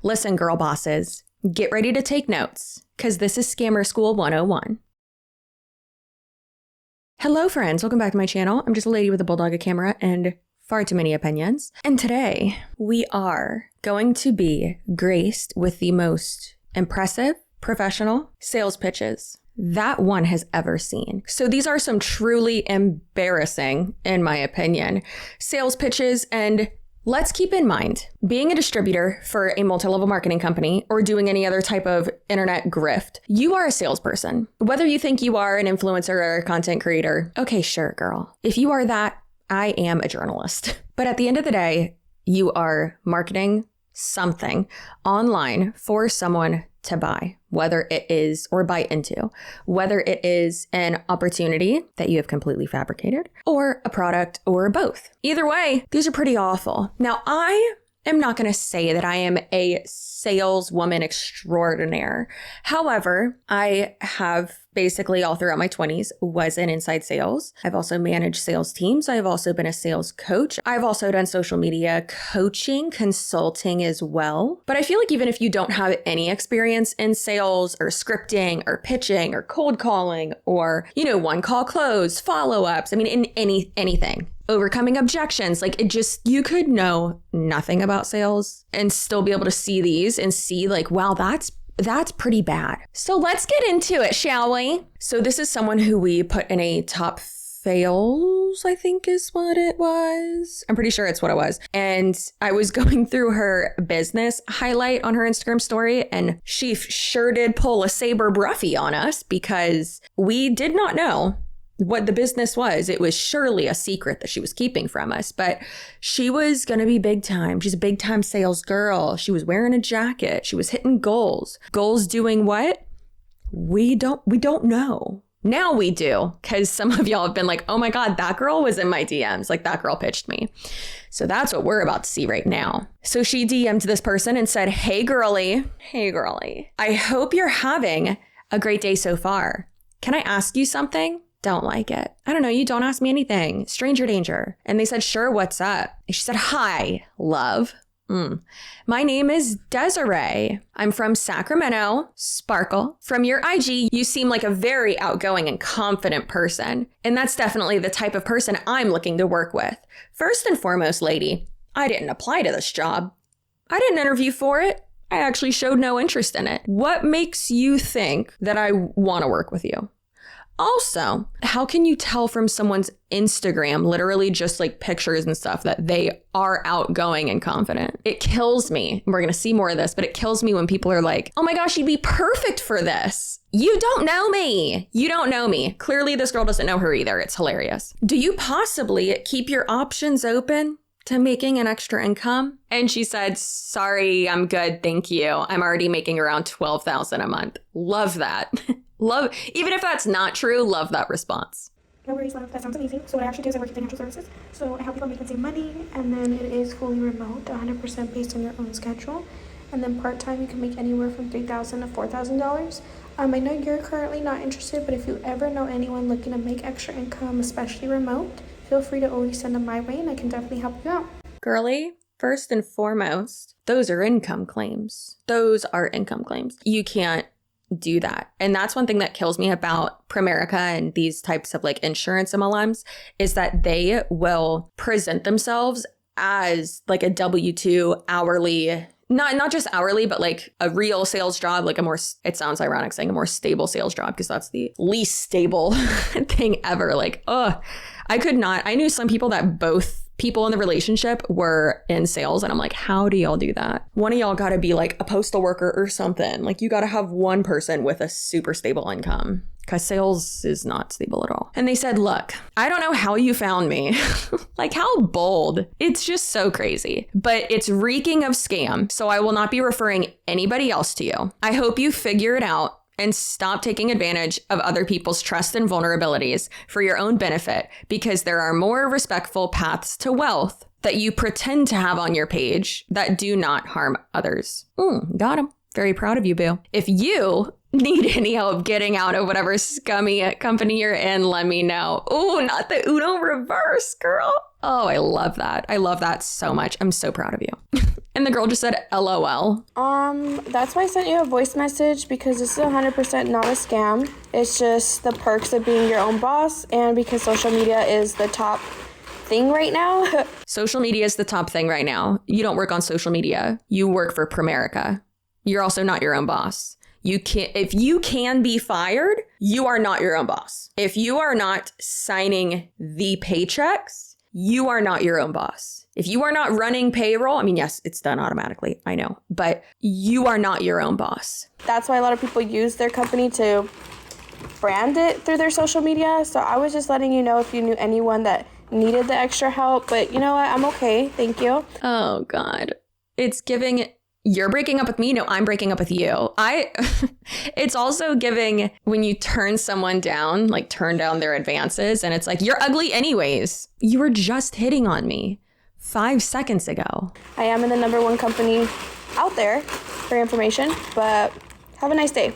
Listen, girl bosses, get ready to take notes, because this is Scammer School 101. Hello, friends. Welcome back to my channel. I'm just a lady with a bulldog, camera, and far too many opinions. And today, we are going to be graced with the most impressive, professional sales pitches that one has ever seen. So these are some truly embarrassing, in my opinion, sales pitches. And let's keep in mind, being a distributor for a multi-level marketing company or doing any other type of internet grift, you are a salesperson. Whether you think you are an influencer or a content creator, okay, sure, girl. If you are that, I am a journalist. But at the end of the day, you are marketing something online for someone to buy, whether it is, or buy into, whether it is an opportunity that you have completely fabricated or a product or both. Either way, these are pretty awful. Now, I am not going to say that I am a saleswoman extraordinaire. However, I have basically all throughout my 20s was in inside sales. I've also managed sales teams. I've also been a sales coach. I've also done social media coaching, consulting as well. But I feel like even if you don't have any experience in sales or scripting or pitching or cold calling or, one call close, follow-ups, in anything, overcoming objections, you could know nothing about sales and still be able to see these and see wow, that's pretty bad. So let's get into it, shall we? So this is someone who we put in a top fails, I think is what it was. I'm pretty sure it's what it was. And I was going through her business highlight on her Instagram story, and she sure did pull a Saber Bruffy on us because we did not know what the business was. It was surely a secret that she was keeping from us, but she was going to be big time. She's a big time sales girl. She was wearing a jacket. She was hitting goals. Goals doing what? We don't know. Now we do, because some of y'all have been like, oh my God, that girl was in my DMs. That girl pitched me. So that's what we're about to see right now. So she DM'd this person and said, hey girly, I hope you're having a great day so far. Can I ask you something? Don't like it. I don't know. You don't ask me anything. Stranger danger. And they said, sure, what's up? And she said, hi, love. My name is Desiree. I'm from Sacramento. Sparkle. From your IG, you seem like a very outgoing and confident person. And that's definitely the type of person I'm looking to work with. First and foremost, lady, I didn't apply to this job. I didn't interview for it. I actually showed no interest in it. What makes you think that I want to work with you? Also, how can you tell from someone's Instagram, literally just pictures and stuff, that they are outgoing and confident? It kills me. We're going to see more of this, but it kills me when people are like, oh my gosh, you'd be perfect for this. You don't know me. You don't know me. Clearly, this girl doesn't know her either. It's hilarious. Do you possibly keep your options open to making an extra income? And she said, sorry, I'm good. Thank you. I'm already making around $12,000 a month. Love that. Love, even if that's not true, love that response. No worries, love. That sounds amazing. So what I actually do is I work in financial services. So I help people make and save money, and then it is fully remote, 100% based on your own schedule. And then part-time, you can make anywhere from $3,000 to $4,000. I know you're currently not interested, but if you ever know anyone looking to make extra income, especially remote, feel free to always send them my way, and I can definitely help you out. Girly, first and foremost, those are income claims. Those are income claims. You can't do that. And that's one thing that kills me about Primerica and these types of insurance MLMs is that they will present themselves as a W-2 hourly, not just hourly, but a real sales job, it sounds ironic saying a more stable sales job because that's the least stable thing ever. I could not. I knew some people that both people in the relationship were in sales, and I'm like, how do y'all do that? One of y'all got to be a postal worker or something. You got to have one person with a super stable income, because sales is not stable at all. And they said, look, I don't know how you found me. How bold. It's just so crazy, but it's reeking of scam. So I will not be referring anybody else to you. I hope you figure it out and stop taking advantage of other people's trust and vulnerabilities for your own benefit, because there are more respectful paths to wealth that you pretend to have on your page that do not harm others. Got him. Very proud of you, boo. If you need any help getting out of whatever scummy company you're in, let me know. Oh, not the Uno reverse, girl. Oh, I love that. I love that so much. I'm so proud of you. And the girl just said, LOL. That's why I sent you a voice message, because this is 100% not a scam. It's just the perks of being your own boss, and because social media is the top thing right now. Social media is the top thing right now. You don't work on social media. You work for Primerica. You're also not your own boss. You can't, if you can be fired, you are not your own boss. If you are not signing the paychecks, you are not your own boss. If you are not running payroll, I mean, yes, it's done automatically, I know, but you are not your own boss. That's why a lot of people use their company to brand it through their social media. So I was just letting you know if you knew anyone that needed the extra help, but you know what? I'm okay. Thank you. Oh God. It's giving, you're breaking up with me. No, I'm breaking up with you. It's also giving when you turn someone down, like turn down their advances, and it's like, you're ugly anyways. You were just hitting on me 5 seconds ago. I am in the #1 company out there for information, but have a nice day.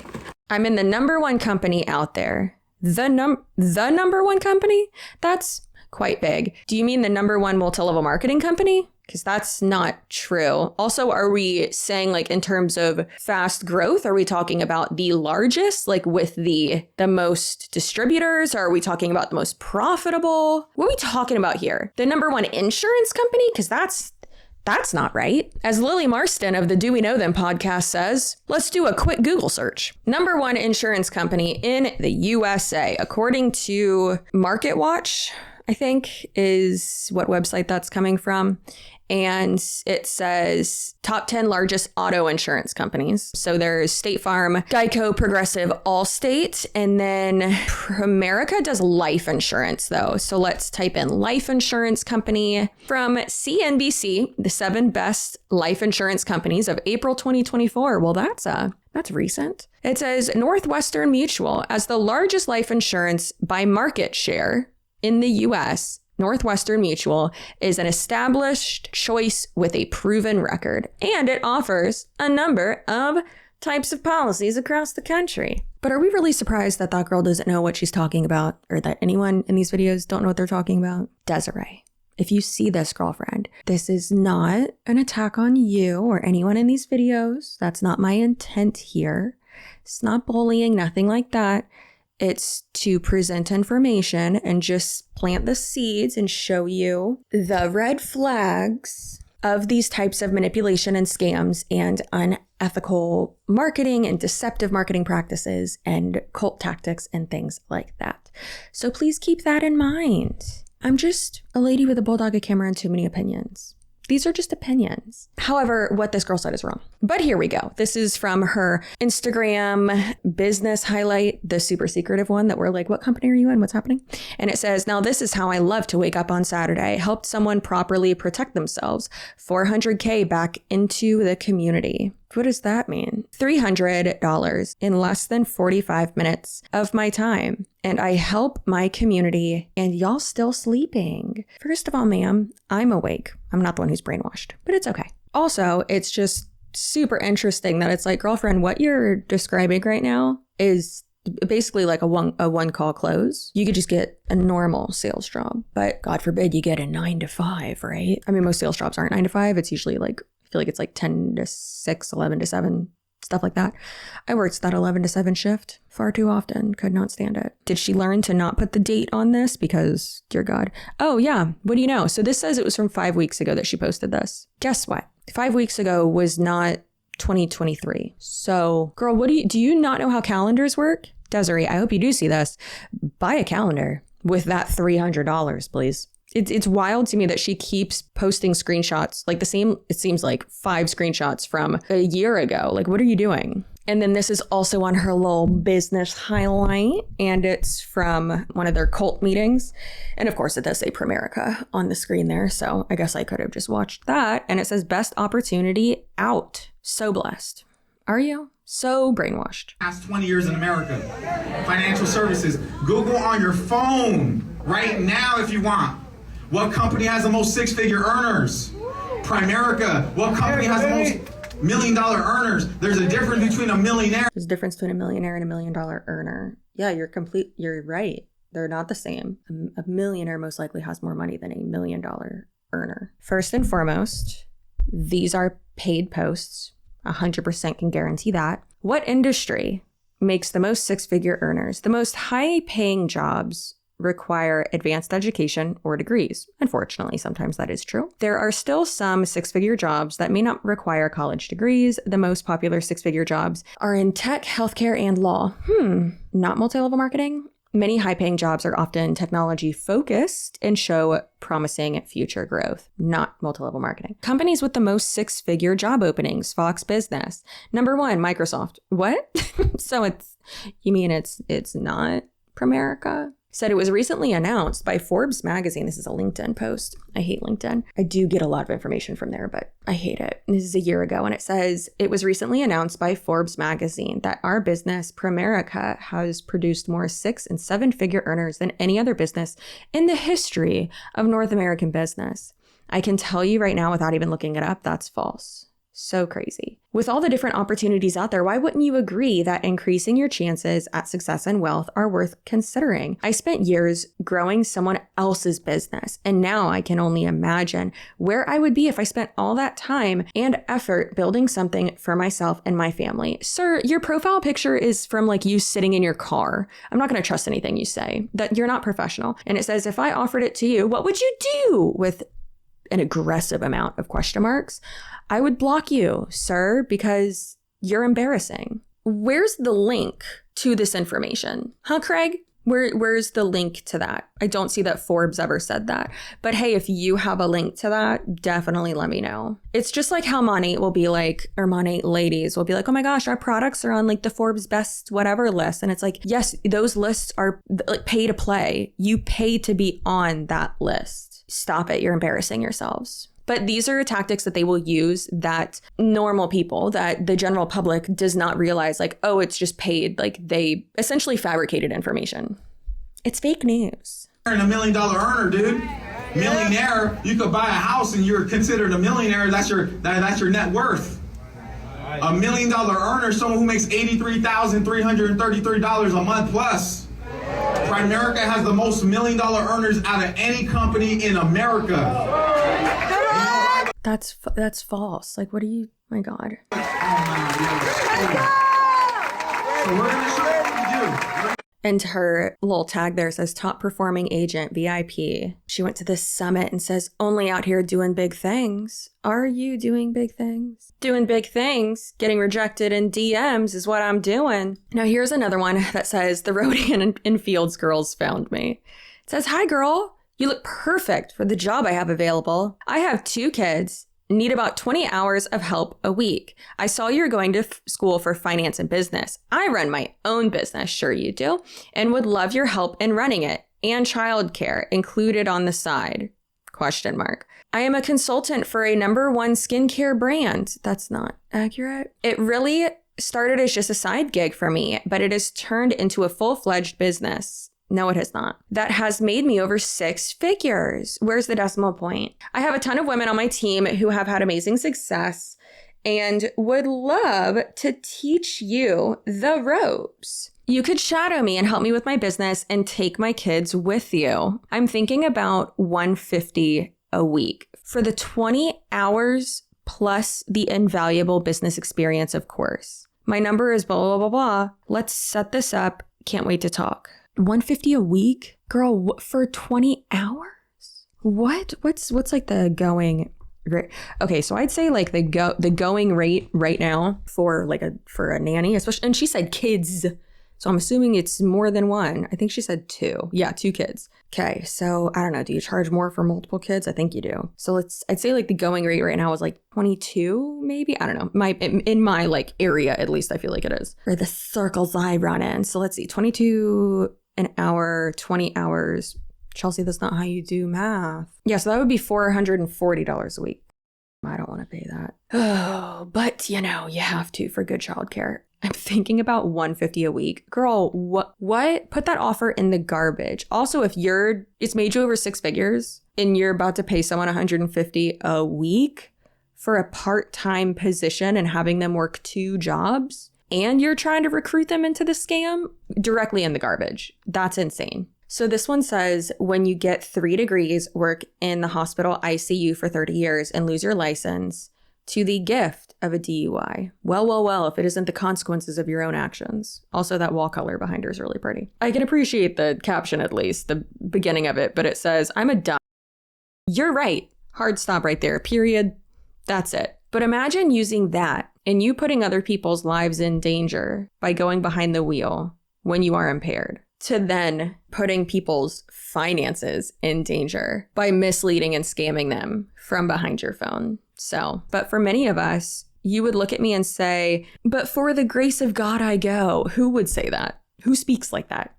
I'm in the #1 company out there. The number one company? That's quite big. Do you mean the #1 multi-level marketing company? Because that's not true. Also, are we saying like in terms of fast growth, are we talking about the largest, like with the most distributors? Or are we talking about the most profitable? What are we talking about here? The #1 insurance company? Because that's not right. As Lily Marston of the Do We Know Them podcast says, let's do a quick Google search. #1 insurance company in the USA, according to MarketWatch, I think is what website that's coming from. And it says top 10 largest auto insurance companies. So there's State Farm, Geico, Progressive, Allstate, and then Primerica does life insurance though. So let's type in life insurance company from CNBC, the 7 best life insurance companies of April 2024. Well, that's recent. It says Northwestern Mutual as the largest life insurance by market share in the US. Northwestern Mutual is an established choice with a proven record, and it offers a number of types of policies across the country. But are we really surprised that that girl doesn't know what she's talking about, or that anyone in these videos don't know what they're talking about? Desiree, if you see this, girlfriend, this is not an attack on you or anyone in these videos. That's not my intent here. It's not bullying, nothing like that. It's to present information and just plant the seeds and show you the red flags of these types of manipulation and scams and unethical marketing and deceptive marketing practices and cult tactics and things like that. So please keep that in mind. I'm just a lady with a bulldog, a camera, and too many opinions. These are just opinions. However, what this girl said is wrong. But here we go. This is from her Instagram business highlight, the super secretive one that we're like, what company are you in? What's happening? And it says, now this is how I love to wake up on Saturday. Helped someone properly protect themselves. $400K back into the community. What does that mean? $300 in less than 45 minutes of my time. And I help my community, and y'all still sleeping. First of all, ma'am, I'm awake. I'm not the one who's brainwashed, but it's okay. Also, it's just super interesting that it's like, girlfriend, what you're describing right now is basically like a one call close. You could just get a normal sales job, but God forbid you get a 9 to 5, right? I mean, most sales jobs aren't 9 to 5. It's usually like, I feel like it's like 10 to 6, 11 to 7, stuff like that. I worked that 11 to 7 shift far too often. Could not stand it. Did she learn to not put the date on this? Because, dear God. Oh, yeah. What do you know? So this says it was from 5 weeks ago that she posted this. Guess what? 5 weeks ago was not 2023. So, girl, do you not know how calendars work? Desiree, I hope you do see this. Buy a calendar with that $300, please. It's wild to me that she keeps posting screenshots, like the same, it seems like 5 screenshots from a year ago. Like, what are you doing? And then this is also on her little business highlight, and it's from one of their cult meetings. And of course, it does say Primerica on the screen there. So I guess I could have just watched that. And it says best opportunity out. So blessed. Are you? So brainwashed. Past 20 years in America. Financial services. Google on your phone right now if you want. What company has the most 6-figure earners? Primerica. What company has the most $1 million earners? There's a difference between a millionaire. There's a difference between a millionaire and $1 million earner. Yeah, you're right. They're not the same. A millionaire most likely has more money than $1 million earner. First and foremost, These are paid posts. 100% can guarantee that. What industry makes the most six-figure earners? The most high-paying jobs require advanced education or degrees. Unfortunately, sometimes that is true. There are still some six-figure jobs that may not require college degrees. The most popular six-figure jobs are in tech, healthcare, and law. Not multi-level marketing. Many high-paying jobs are often technology-focused and show promising future growth, not multi-level marketing. Companies with the most six-figure job openings, Fox Business. Number 1, Microsoft. What? So you mean it's not Primerica? Said it was recently announced by Forbes magazine. This is a LinkedIn post. I hate LinkedIn. I do get a lot of information from there, but I hate it. This is a year ago, and it says it was recently announced by Forbes magazine that our business, Primerica, has produced more 6- and 7-figure earners than any other business in the history of North American business. I can tell you right now, without even looking it up, that's false. So crazy. With all the different opportunities out there, why wouldn't you agree that increasing your chances at success and wealth are worth considering? I spent years growing someone else's business, and now I can only imagine where I would be if I spent all that time and effort building something for myself and my family. Sir, your profile picture is from like you sitting in your car. I'm not going to trust anything you say. That you're not professional. And it says, if I offered it to you, what would you do? With an aggressive amount of question marks. I would block you, sir, because you're embarrassing. Where's the link to this information? Huh, Craig? Where's the link to that? I don't see that Forbes ever said that. But hey, if you have a link to that, definitely let me know. It's just like how Mon8 will be like, or Mon8 ladies will be like, oh my gosh, our products are on like the Forbes best whatever list. And it's like, yes, those lists are like pay to play. You pay to be on that list. Stop it. You're embarrassing yourselves. But these are tactics that they will use that normal people, that the general public does not realize, like, oh, it's just paid. Like they essentially fabricated information. It's fake news. You're a $1 million earner, dude. Millionaire, you could buy a house and you're considered a millionaire. That's your net worth. $1 million earner, someone who makes $83,333 a month plus. Primerica has the most $1 million earners out of any company in America. That's false. Like, what are you? My God. So we're gonna show you what we do. And her little tag there says top performing agent VIP. She went to this summit and says, only out here doing big things. Are you doing big things? Doing big things. Getting rejected in DMs is what I'm doing. Now here's another one that says the Roadian in Fields girls found me. It says, hi girl, you look perfect for the job I have available. I have 2 kids. Need about 20 hours of help a week. I saw you're going to school for finance and business. I run my own business, sure you do, and would love your help in running it and childcare included on the side, ? I am a consultant for a #1 skincare brand. That's not accurate. It really started as just a side gig for me, but it has turned into a full-fledged business. No, it has not. That has made me over 6 figures. Where's the decimal point? I have a ton of women on my team who have had amazing success and would love to teach you the ropes. You could shadow me and help me with my business and take my kids with you. I'm thinking about $150 a week for the 20 hours plus the invaluable business experience, of course. My number is blah, blah, blah, blah. Let's set this up. Can't wait to talk. $150 a week? Girl, for 20 hours? What? What's like the going rate? Okay, so I'd say like the going rate right now for a nanny, especially, and she said kids. So I'm assuming it's more than one. I think she said 2. Yeah, 2 kids. Okay, so I don't know. Do you charge more for multiple kids? I think you do. So I'd say like the going rate right now is like 22, maybe. I don't know. In my like area, at least I feel like it is. Or the circles I run in. So let's see, 22 an hour, 20 hours. Chelsea, that's not how you do math. Yeah, so that would be $440 a week. I don't want to pay that. Oh, but you know, you have to for good childcare. I'm thinking about $150 a week. Girl, what? Put that offer in the garbage. Also, if it's made you over 6 figures and you're about to pay someone $150 a week for a part-time position and having them work 2 jobs, and you're trying to recruit them into the scam, directly in the garbage. That's insane. So this one says, when you get 3 degrees, work in the hospital ICU for 30 years and lose your license, to the gift of a DUI. Well, if it isn't the consequences of your own actions. Also, that wall color behind her is really pretty. I can appreciate the caption, at least, the beginning of it, but it says, I'm a dumb. You're right. Hard stop right there. Period. That's it. But imagine using that and you putting other people's lives in danger by going behind the wheel when you are impaired, to then putting people's finances in danger by misleading and scamming them from behind your phone. So, but for many of us, you would look at me and say, but for the grace of God, I go. Who would say that? Who speaks like that?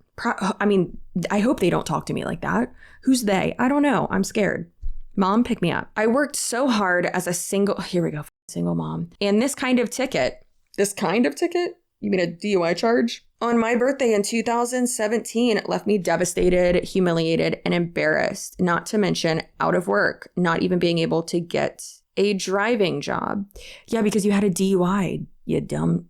I mean, I hope they don't talk to me like that. Who's they? I don't know. I'm scared. Mom, pick me up. I worked so hard as a single mom. And this kind of ticket? You mean a DUI charge? On my birthday in 2017, it left me devastated, humiliated, and embarrassed, not to mention out of work, not even being able to get a driving job. Yeah, because you had a DUI, you dumb.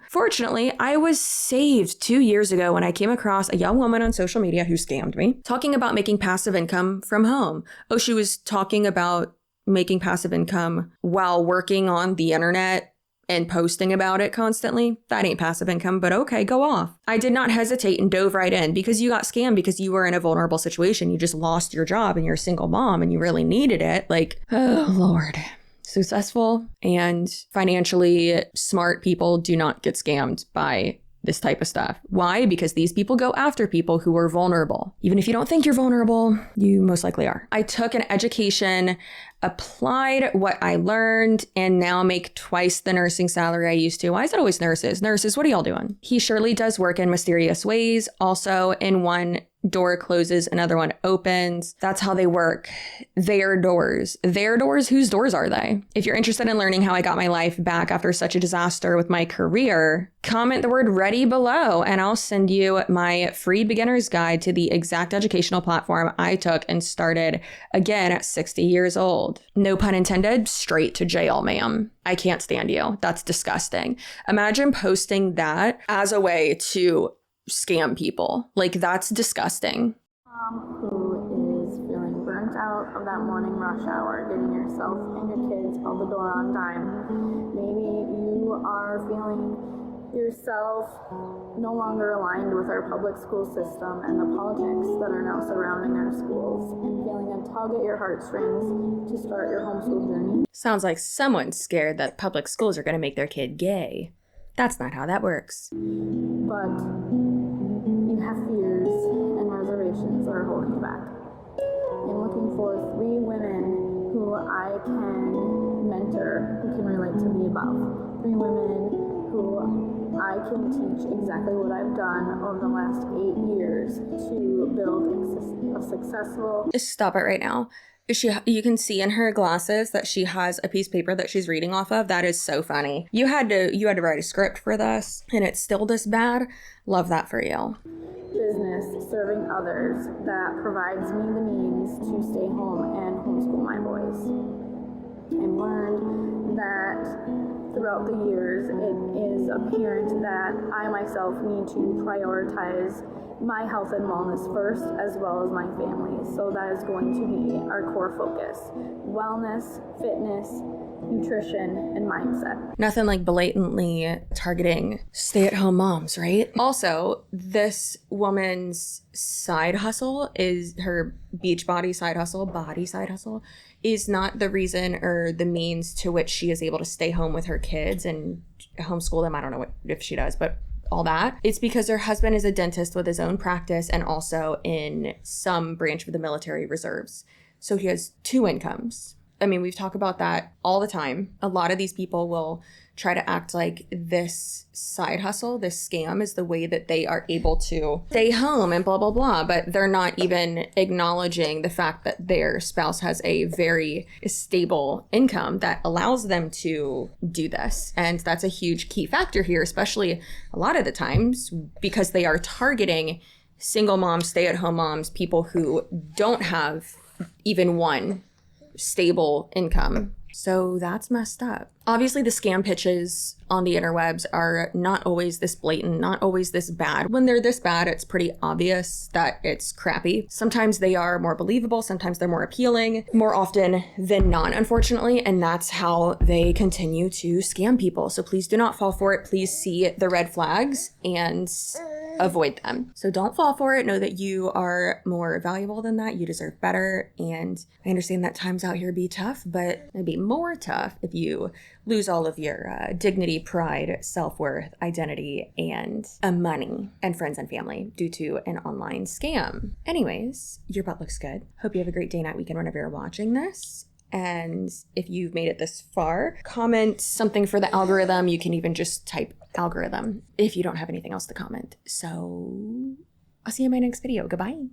Fortunately, I was saved 2 years ago when I came across a young woman on social media who scammed me, talking about making passive income from home. Oh, she was talking about making passive income while working on the internet and posting about it constantly. That ain't passive income, but okay, go off. I did not hesitate and dove right in because you got scammed because you were in a vulnerable situation. You just lost your job and you're a single mom and you really needed it. Like, oh Lord. Successful and financially smart people do not get scammed by this type of stuff. Why? Because these people go after people who are vulnerable. Even if you don't think you're vulnerable, you most likely are. I took an education, applied what I learned, and now make twice the nursing salary I used to. Why is it always nurses? Nurses, what are y'all doing? He surely does work in mysterious ways. Also, in one door closes, another one opens. That's how they work. Their doors. Their doors? Whose doors are they? If you're interested in learning how I got my life back after such a disaster with my career, comment the word ready below and I'll send you my free beginner's guide to the exact educational platform I took and started again at 60 years old. No pun intended, straight to jail, ma'am. I can't stand you. That's disgusting. Imagine posting that as a way to scam people. Like, that's disgusting. Who is feeling burnt out of that morning rush hour, getting yourself and your kids out the door on time. Maybe you are feeling yourself no longer aligned with our public school system and the politics that are now surrounding our schools, and feeling a tug at your heartstrings to start your homeschool journey. Sounds like someone's scared that public schools are going to make their kid gay. That's not how that works. But you have fears and reservations that are holding you back. I'm looking for 3 women who I can mentor, who can relate to the above. 3 women who I can teach exactly what I've done over the last 8 years to build a successful... Stop it right now. You can see in her glasses that she has a piece of paper that she's reading off of. That is so funny. You had to write a script for this and it's still this bad. Love that for you. Business serving others that provides me the means to stay home and homeschool my boys. I've learned that throughout the years it is apparent that I myself need to prioritize my health and wellness first, as well as my family. So that is going to be our core focus: wellness, fitness, nutrition, and mindset. Nothing like blatantly targeting stay-at-home moms, right? Also, this woman's side hustle is her body side hustle is not the reason or the means to which she is able to stay home with her kids and homeschool them. I don't know if she does, but all that. It's because her husband is a dentist with his own practice and also in some branch of the military reserves. So he has 2 incomes. I mean, we've talked about that all the time. A lot of these people will try to act like this side hustle, this scam, is the way that they are able to stay home and blah, blah, blah. But they're not even acknowledging the fact that their spouse has a very stable income that allows them to do this. And that's a huge key factor here, especially a lot of the times, because they are targeting single moms, stay-at-home moms, people who don't have even one stable income So that's messed up. Obviously, the scam pitches on the interwebs are not always this blatant, not always this bad. When they're this bad, it's pretty obvious that it's crappy. Sometimes they are more believable, sometimes they're more appealing, more often than not, unfortunately, and that's how they continue to scam people. So please do not fall for it. Please see the red flags and avoid them. So don't fall for it. Know that you are more valuable than that. You deserve better. And I understand that times out here be tough, but it'd be more tough if you lose all of your dignity, pride, self-worth, identity, and money and friends and family due to an online scam. Anyways, your butt looks good. Hope you have a great day, night, weekend, whenever you're watching this. And if you've made it this far, comment something for the algorithm. You can even just type algorithm if you don't have anything else to comment. So I'll see you in my next video. Goodbye.